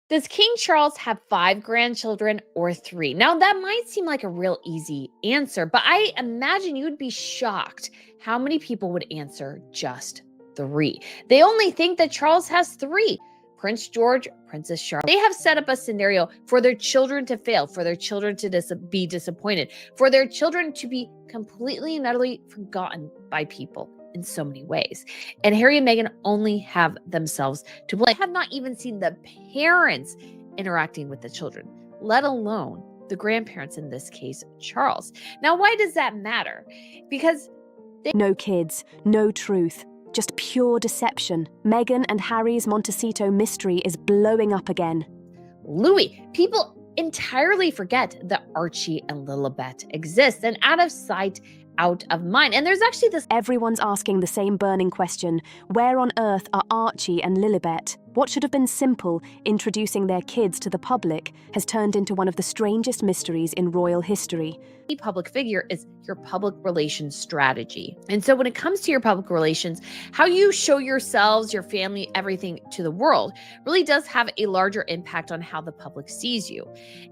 Does King Charles have five grandchildren or three? Now, that might seem like a real easy answer, but I imagine you'd be shocked how many people would answer just three. They only think that Charles has three. Prince George, Princess Charlotte. They have set up a scenario for their children to fail, for their children to be disappointed, for their children to be completely and utterly forgotten by people in so many ways. And Harry and Meghan only have themselves to blame. Have not even seen the parents interacting with the children, let alone the grandparents, in this case, Charles. Now, why does that matter? Because no kids, no truth, just pure deception. Meghan and Harry's Montecito mystery is blowing up again. Louis, people entirely forget that Archie and Lilibet exist, and out of sight, out of mind. And there's actually this... Everyone's asking the same burning question. Where on earth are Archie and Lilibet? What should have been simple, introducing their kids to the public, has turned into one of the strangest mysteries in royal history. A public figure is your public relations strategy. And so when it comes to your public relations, how you show yourselves, your family, everything to the world really does have a larger impact on how the public sees you.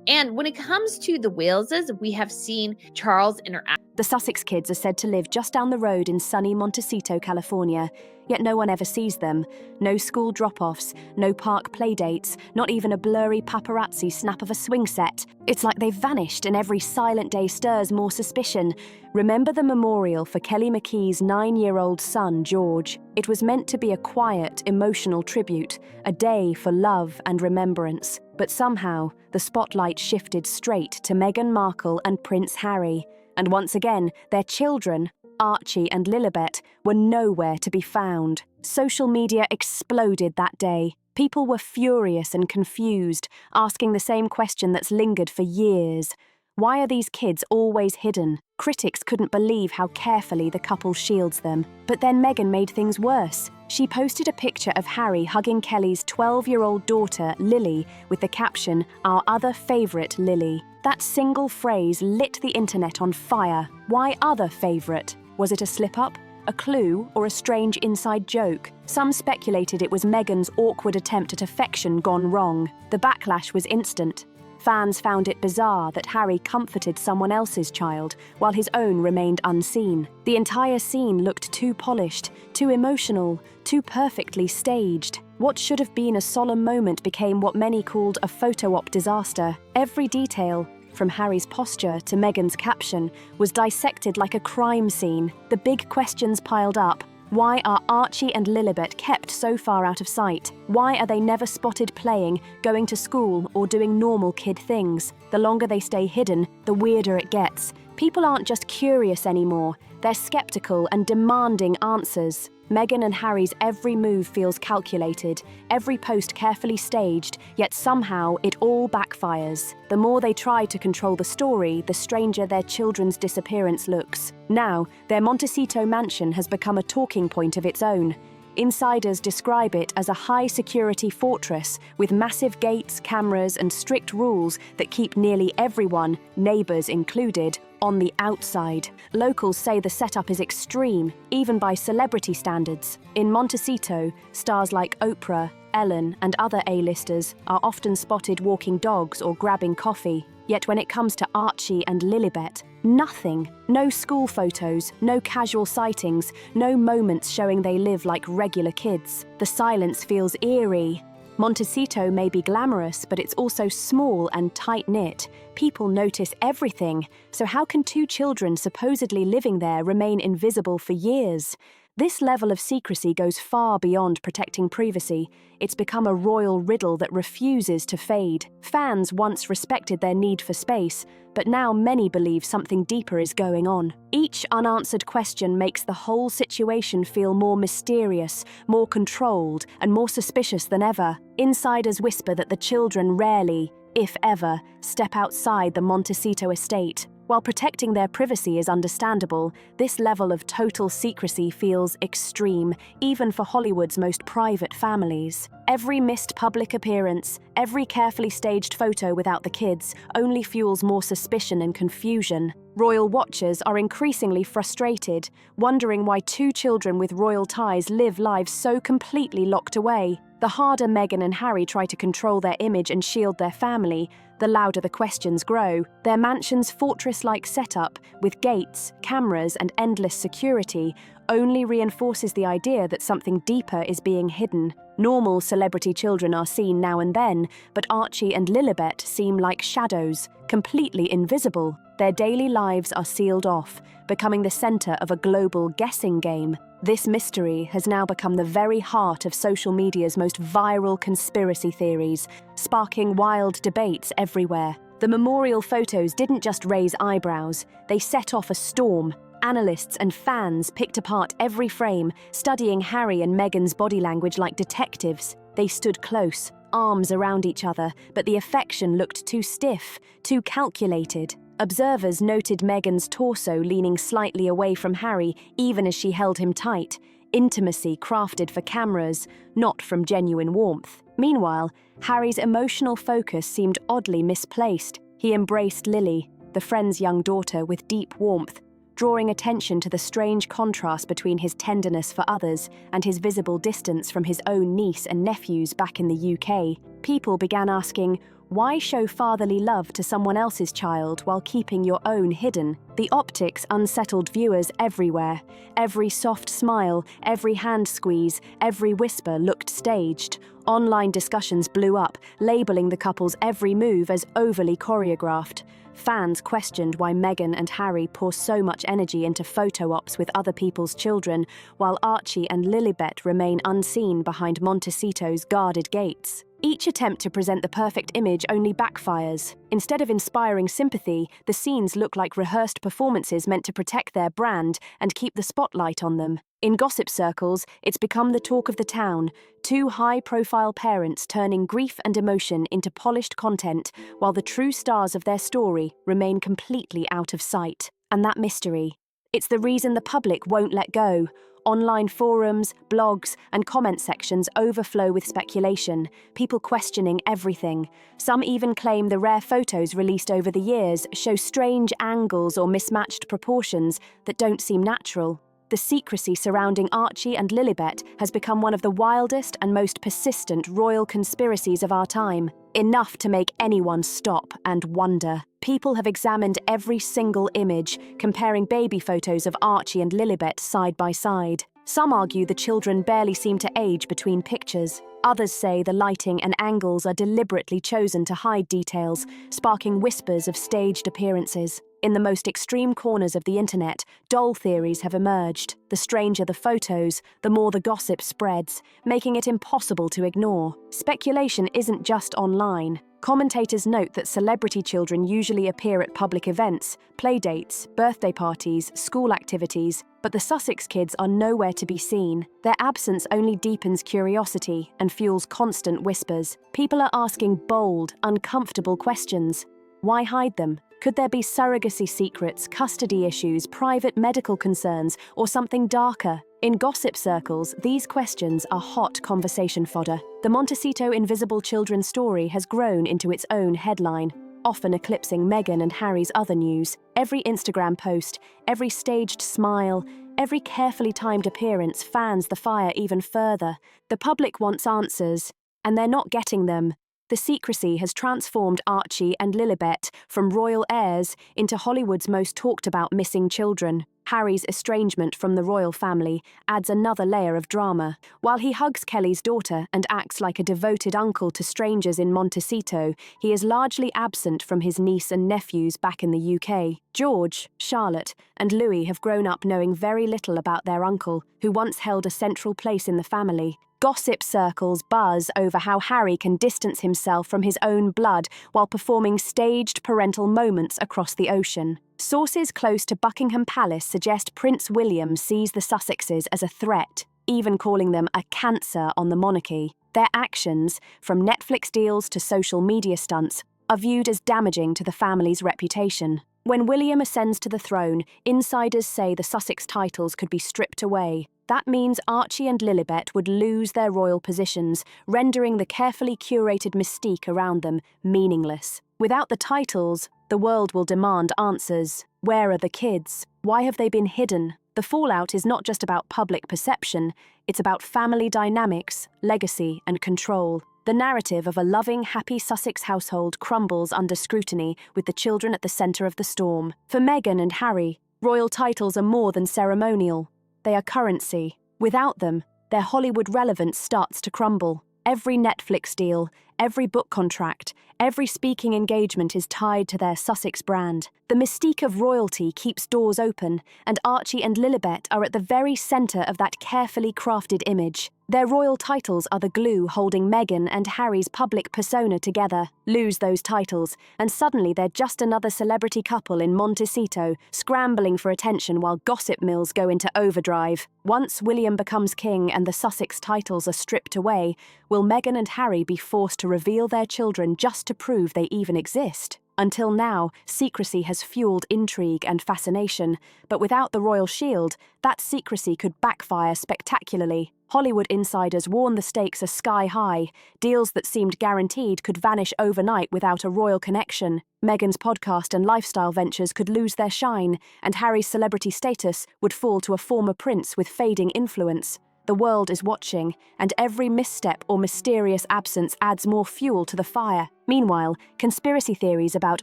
And when it comes to the Waleses, we have seen Charles interact. The Sussex kids are said to live just down the road in sunny Montecito, California, yet no one ever sees them. No school drop-offs, no park playdates, not even a blurry paparazzi snap of a swing set. It's like they've vanished, and every silent day stirs more suspicion. Remember the memorial for Kelly McKee's 9-year-old son, George? It was meant to be a quiet, emotional tribute, a day for love and remembrance. But somehow, the spotlight shifted straight to Meghan Markle and Prince Harry. And once again, their children, Archie and Lilibet, were nowhere to be found. Social media exploded that day. People were furious and confused, asking the same question that's lingered for years. Why are these kids always hidden? Critics couldn't believe how carefully the couple shields them. But then Meghan made things worse. She posted a picture of Harry hugging Kelly's 12-year-old daughter, Lily, with the caption, "Our other favourite Lily." That single phrase lit the internet on fire. Why other favourite? Was it a slip-up, a clue, or a strange inside joke? Some speculated it was Meghan's awkward attempt at affection gone wrong. The backlash was instant. Fans found it bizarre that Harry comforted someone else's child, while his own remained unseen. The entire scene looked too polished, too emotional, too perfectly staged. What should have been a solemn moment became what many called a photo-op disaster. Every detail, from Harry's posture to Meghan's caption, was dissected like a crime scene. The big questions piled up. Why are Archie and Lilibet kept so far out of sight? Why are they never spotted playing, going to school, or doing normal kid things? The longer they stay hidden, the weirder it gets. People aren't just curious anymore. They're skeptical and demanding answers. Meghan and Harry's every move feels calculated, every post carefully staged, yet somehow it all backfires. The more they try to control the story, the stranger their children's disappearance looks. Now, their Montecito mansion has become a talking point of its own. Insiders describe it as a high-security fortress with massive gates, cameras, and strict rules that keep nearly everyone, neighbours included, on the outside. Locals say the setup is extreme, even by celebrity standards. In Montecito, stars like Oprah, Ellen, and other A-listers are often spotted walking dogs or grabbing coffee. Yet when it comes to Archie and Lilibet, nothing. No school photos, no casual sightings, no moments showing they live like regular kids. The silence feels eerie. Montecito may be glamorous, but it's also small and tight-knit. People notice everything, so how can two children supposedly living there remain invisible for years? This level of secrecy goes far beyond protecting privacy. It's become a royal riddle that refuses to fade. Fans once respected their need for space, but now many believe something deeper is going on. Each unanswered question makes the whole situation feel more mysterious, more controlled, and more suspicious than ever. Insiders whisper that the children rarely, if ever, step outside the Montecito estate. While protecting their privacy is understandable, this level of total secrecy feels extreme, even for Hollywood's most private families. Every missed public appearance, every carefully staged photo without the kids, only fuels more suspicion and confusion. Royal watchers are increasingly frustrated, wondering why two children with royal ties live lives so completely locked away. The harder Meghan and Harry try to control their image and shield their family, the louder the questions grow. Their mansion's fortress-like setup, with gates, cameras, and endless security, only reinforces the idea that something deeper is being hidden. Normal celebrity children are seen now and then, but Archie and Lilibet seem like shadows, completely invisible. Their daily lives are sealed off, becoming the center of a global guessing game. This mystery has now become the very heart of social media's most viral conspiracy theories, sparking wild debates everywhere. The memorial photos didn't just raise eyebrows, they set off a storm. Analysts and fans picked apart every frame, studying Harry and Meghan's body language like detectives. They stood close, arms around each other, but the affection looked too stiff, too calculated. Observers noted Meghan's torso leaning slightly away from Harry, even as she held him tight. Intimacy crafted for cameras, not from genuine warmth. Meanwhile, Harry's emotional focus seemed oddly misplaced. He embraced Lily, the friend's young daughter, with deep warmth, drawing attention to the strange contrast between his tenderness for others and his visible distance from his own niece and nephews back in the UK. People began asking, why show fatherly love to someone else's child while keeping your own hidden? The optics unsettled viewers everywhere. Every soft smile, every hand squeeze, every whisper looked staged. Online discussions blew up, labeling the couple's every move as overly choreographed. Fans questioned why Meghan and Harry pour so much energy into photo ops with other people's children, while Archie and Lilibet remain unseen behind Montecito's guarded gates. Each attempt to present the perfect image only backfires. Instead of inspiring sympathy, the scenes look like rehearsed performances meant to protect their brand and keep the spotlight on them. In gossip circles, it's become the talk of the town, two high-profile parents turning grief and emotion into polished content, while the true stars of their story remain completely out of sight. And that mystery, it's the reason the public won't let go. Online forums, blogs, and comment sections overflow with speculation, people questioning everything. Some even claim the rare photos released over the years show strange angles or mismatched proportions that don't seem natural. The secrecy surrounding Archie and Lilibet has become one of the wildest and most persistent royal conspiracies of our time. Enough to make anyone stop and wonder. People have examined every single image, comparing baby photos of Archie and Lilibet side by side. Some argue the children barely seem to age between pictures. Others say the lighting and angles are deliberately chosen to hide details, sparking whispers of staged appearances. In the most extreme corners of the internet, doll theories have emerged. The stranger the photos, the more the gossip spreads, making it impossible to ignore. Speculation isn't just online. Commentators note that celebrity children usually appear at public events, playdates, birthday parties, school activities, but the Sussex kids are nowhere to be seen. Their absence only deepens curiosity and fuels constant whispers. People are asking bold, uncomfortable questions. Why hide them? Could there be surrogacy secrets, custody issues, private medical concerns, or something darker? In gossip circles, these questions are hot conversation fodder. The Montecito Invisible Children story has grown into its own headline, often eclipsing Meghan and Harry's other news. Every Instagram post, every staged smile, every carefully timed appearance fans the fire even further. The public wants answers, and they're not getting them. The secrecy has transformed Archie and Lilibet from royal heirs into Hollywood's most talked-about missing children. Harry's estrangement from the royal family adds another layer of drama. While he hugs Kelly's daughter and acts like a devoted uncle to strangers in Montecito, he is largely absent from his niece and nephews back in the UK. George, Charlotte, and Louis have grown up knowing very little about their uncle, who once held a central place in the family. Gossip circles buzz over how Harry can distance himself from his own blood while performing staged parental moments across the ocean. Sources close to Buckingham Palace suggest Prince William sees the Sussexes as a threat, even calling them a cancer on the monarchy. Their actions, from Netflix deals to social media stunts, are viewed as damaging to the family's reputation. When William ascends to the throne, insiders say the Sussex titles could be stripped away. That means Archie and Lilibet would lose their royal positions, rendering the carefully curated mystique around them meaningless. Without the titles, the world will demand answers. Where are the kids? Why have they been hidden? The fallout is not just about public perception, it's about family dynamics, legacy, and control. The narrative of a loving, happy Sussex household crumbles under scrutiny, with the children at the centre of the storm. For Meghan and Harry, royal titles are more than ceremonial. They are currency. Without them, their Hollywood relevance starts to crumble. Every Netflix deal, every book contract, every speaking engagement is tied to their Sussex brand. The mystique of royalty keeps doors open, and Archie and Lilibet are at the very centre of that carefully crafted image. Their royal titles are the glue holding Meghan and Harry's public persona together. Lose those titles, and suddenly they're just another celebrity couple in Montecito, scrambling for attention while gossip mills go into overdrive. Once William becomes king and the Sussex titles are stripped away, will Meghan and Harry be forced to reveal their children just to prove they even exist? Until now, secrecy has fueled intrigue and fascination, but without the royal shield, that secrecy could backfire spectacularly. Hollywood insiders warn the stakes are sky high. Deals that seemed guaranteed could vanish overnight without a royal connection. Meghan's podcast and lifestyle ventures could lose their shine, and Harry's celebrity status would fall to a former prince with fading influence. The world is watching, and every misstep or mysterious absence adds more fuel to the fire. Meanwhile, conspiracy theories about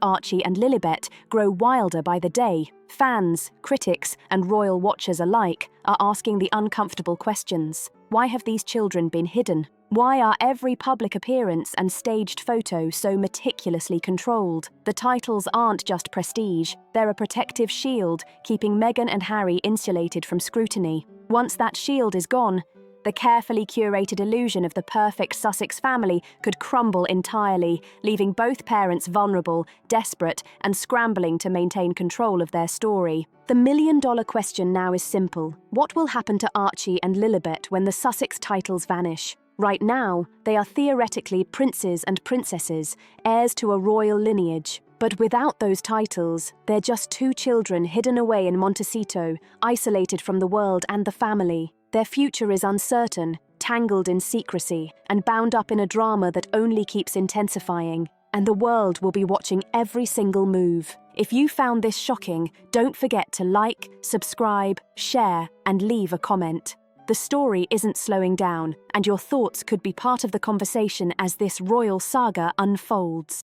Archie and Lilibet grow wilder by the day. Fans, critics, and royal watchers alike are asking the uncomfortable questions. Why have these children been hidden? Why are every public appearance and staged photo so meticulously controlled? The titles aren't just prestige, they're a protective shield, keeping Meghan and Harry insulated from scrutiny. Once that shield is gone, the carefully curated illusion of the perfect Sussex family could crumble entirely, leaving both parents vulnerable, desperate, and scrambling to maintain control of their story. The million-dollar question now is simple. What will happen to Archie and Lilibet when the Sussex titles vanish? Right now, they are theoretically princes and princesses, heirs to a royal lineage. But without those titles, they're just two children hidden away in Montecito, isolated from the world and the family. Their future is uncertain, tangled in secrecy, and bound up in a drama that only keeps intensifying. And the world will be watching every single move. If you found this shocking, don't forget to like, subscribe, share, and leave a comment. The story isn't slowing down, and your thoughts could be part of the conversation as this royal saga unfolds.